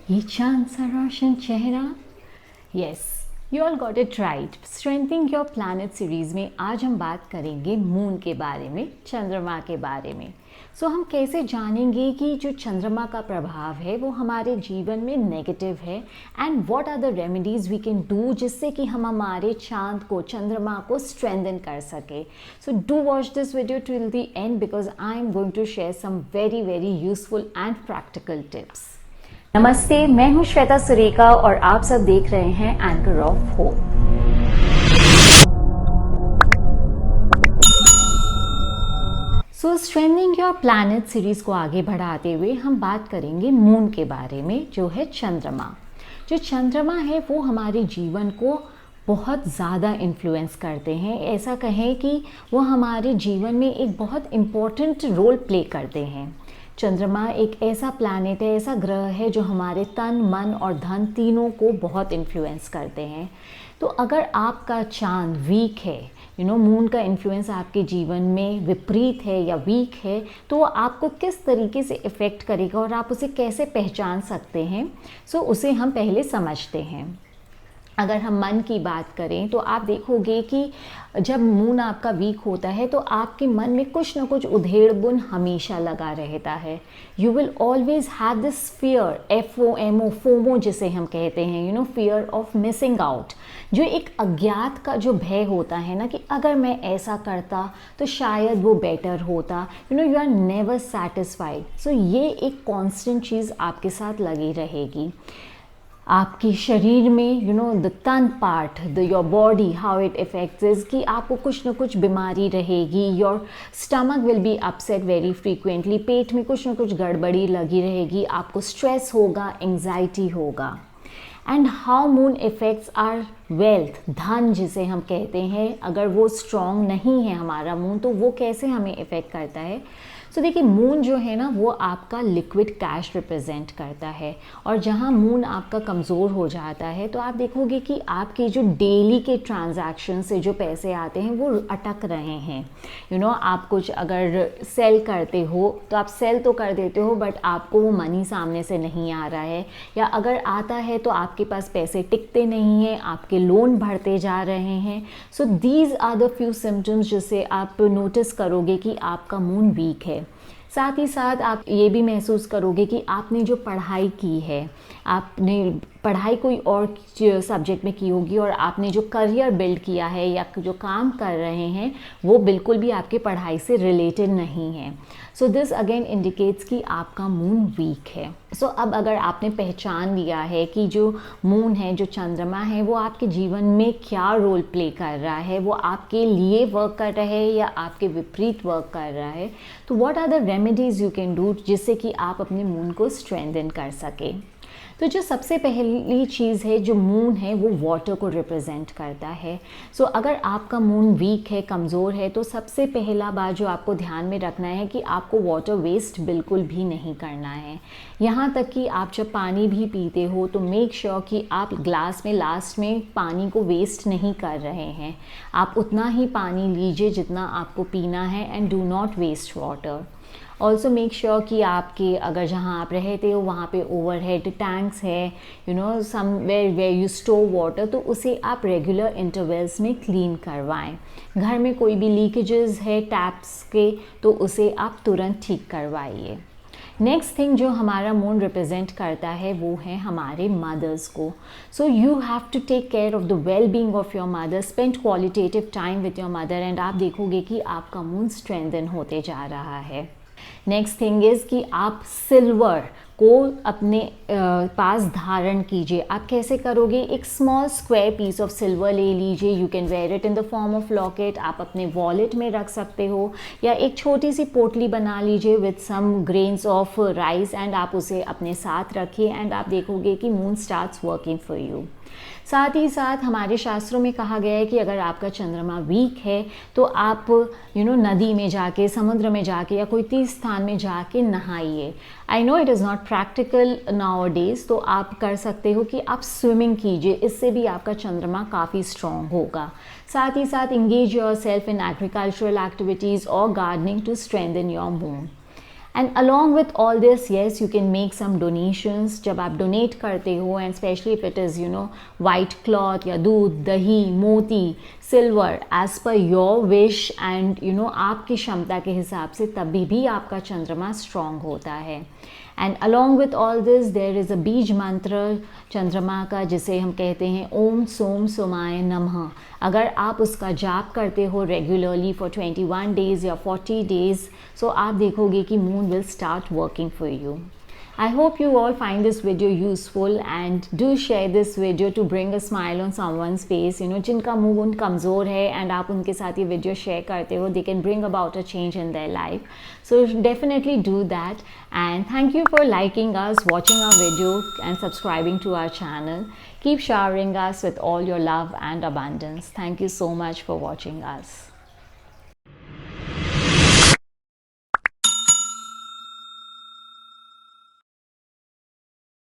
ये चांद सा रोशन चेहरा। Yes, you all got it right. Strengthening your planet series में आज हम बात करेंगे मून के बारे में, चंद्रमा के बारे में। हम कैसे जानेंगे कि जो चंद्रमा का प्रभाव है वो हमारे जीवन में नेगेटिव है, and what are the remedies we can do जिससे कि हम हमारे चांद को, चंद्रमा को स्ट्रेंथन कर सके। So do watch this video till the end because I am going to share some very very useful and practical tips. नमस्ते, मैं हूं श्वेता सुरेखा और आप सब देख रहे हैं anchor of hope. Strengthening your planet series को आगे बढ़ाते हुए हम बात करेंगे मून के बारे में, जो है चंद्रमा। जो चंद्रमा है वो हमारे जीवन को बहुत ज़्यादा इन्फ्लुएंस करते हैं। ऐसा कहें कि वो हमारे जीवन में एक बहुत इम्पोर्टेंट रोल प्ले करते हैं। चंद्रमा एक ऐसा प्लैनेट है, ऐसा ग्रह है जो हमारे तन, मन और धन तीनों को बहुत इन्फ्लुएंस करते हैं। तो अगर आपका चांद वीक है, मून का इन्फ्लुएंस आपके जीवन में विपरीत है या वीक है, तो वो आपको किस तरीके से इफ़ेक्ट करेगा और आप उसे कैसे पहचान सकते हैं, उसे हम पहले समझते हैं। अगर हम मन की बात करें तो आप देखोगे कि जब मून आपका वीक होता है तो आपके मन में कुछ ना कुछ उधेड़ बुन हमेशा लगा रहता है। You will always have this fear, FOMO, FOMO जिसे हम कहते हैं, फियर ऑफ मिसिंग आउट, जो एक अज्ञात का जो भय होता है ना, कि अगर मैं ऐसा करता तो शायद वो बेटर होता। You are never satisfied. ये एक कॉन्स्टेंट चीज़ आपके साथ लगी रहेगी। आपके शरीर में द तन part, your body, how it effects is कि आपको कुछ ना कुछ बीमारी रहेगी। Your stomach will be upset very frequently, पेट में कुछ ना कुछ गड़बड़ी लगी रहेगी, आपको स्ट्रेस होगा, एंग्जाइटी होगा। And how moon effects are wealth, धन जिसे हम कहते हैं, अगर वो स्ट्रॉन्ग नहीं है हमारा मून तो वो कैसे हमें इफ़ेक्ट करता है। देखिए, मून जो है ना वो आपका लिक्विड कैश रिप्रेजेंट करता है, और जहाँ मून आपका कमज़ोर हो जाता है तो आप देखोगे कि आपके जो डेली के ट्रांजैक्शन से जो पैसे आते हैं वो अटक रहे हैं। आप कुछ अगर सेल करते हो तो आप सेल तो कर देते हो, बट आपको वो मनी सामने से नहीं आ रहा है, या अगर आता है तो आपके पास पैसे टिकते नहीं हैं, आपके लोन बढ़ते जा रहे हैं। These are the few symptoms जिसे आप नोटिस करोगे कि आपका मून वीक है। साथ ही साथ आप ये भी महसूस करोगे कि आपने जो पढ़ाई की है, आपने पढ़ाई कोई और सब्जेक्ट में की होगी, और आपने जो करियर बिल्ड किया है या जो काम कर रहे हैं वो बिल्कुल भी आपके पढ़ाई से रिलेटेड नहीं है। दिस अगेन इंडिकेट्स कि आपका मून वीक है। अब अगर आपने पहचान लिया है कि जो मून है, जो चंद्रमा है, वो आपके जीवन में क्या रोल प्ले कर रहा है, वो आपके लिए वर्क कर रहा है या आपके विपरीत वर्क कर रहा है, तो what are the remedies you can do जिससे कि आप अपने मून को स्ट्रेंथन कर सके। जो सबसे पहली चीज़ है, जो मून है वो वाटर को रिप्रेजेंट करता है। अगर आपका मून वीक है, कमज़ोर है, तो सबसे पहला बात जो आपको ध्यान में रखना है कि आपको वाटर वेस्ट बिल्कुल भी नहीं करना है। यहाँ तक कि आप जब पानी भी पीते हो तो मेक श्योर कि आप ग्लास में लास्ट में पानी को वेस्ट नहीं कर रहे हैं। आप उतना ही पानी लीजिए जितना आपको पीना है, and do not waste water. Also make sure कि आपके अगर जहाँ आप रहते हो वहाँ पे ओवरहेड टैंक्स है, somewhere where you store water, तो उसे आप रेगुलर इंटरवल्स में क्लीन करवाएं। घर में कोई भी लीकेजेस है टैप्स के तो उसे आप तुरंत ठीक करवाइए। नेक्स्ट थिंग जो हमारा मून रिप्रेजेंट करता है वो है हमारे मदर्स को। You have to take care of the well being of your mother, spend qualitative time with your mother, and आप देखोगे कि आपका मून स्ट्रेंथन होते जा रहा है। नेक्स्ट थिंग इज़ कि आप सिल्वर को अपने पास धारण कीजिए। आप कैसे करोगे? एक small square piece of silver ले लीजिए, you can wear it in the form of locket, आप अपने वॉलेट में रख सकते हो, या एक छोटी सी पोटली बना लीजिए with some grains of rice, and आप उसे अपने साथ रखिए, एंड आप देखोगे कि moon starts working for you. साथ ही साथ हमारे शास्त्रों में कहा गया है कि अगर आपका चंद्रमा वीक है तो आप नदी में जाके, समुद्र में जाके, या कोई तीर्थ स्थान में जाके नहाइए। I know it is not practical nowadays, तो आप कर सकते हो कि आप स्विमिंग कीजिए, इससे भी आपका चंद्रमा काफ़ी स्ट्रॉन्ग होगा। साथ ही साथ engage yourself in agricultural activities और gardening to strengthen your moon. And along with all this yes you can make some donations. जब आप डोनेट करते हो and specially if it is white cloth या दूध, दही, मोती, silver, as per your wish and आपकी क्षमता के हिसाब से, तभी भी आपका चंद्रमा स्ट्रॉन्ग होता है. And along with all this there is a beej mantra चंद्रमा का, जिसे हम कहते हैं ओम सोम सोमाय नमः. अगर आप उसका जाप करते हो रेगुलरली फॉर 21 डेज़ या 40 डेज़, सो आप देखोगे कि moon will start working for you. I hope you all find this video useful and do share this video to bring a smile on someone's face. जिनका मूड कमज़ोर है and आप उनके साथ ये video share करते हो, they can bring about a change in their life. So definitely do that, and thank you for liking us, watching our video and subscribing to our channel. Keep showering us with all your love and abundance. Thank you so much for watching us.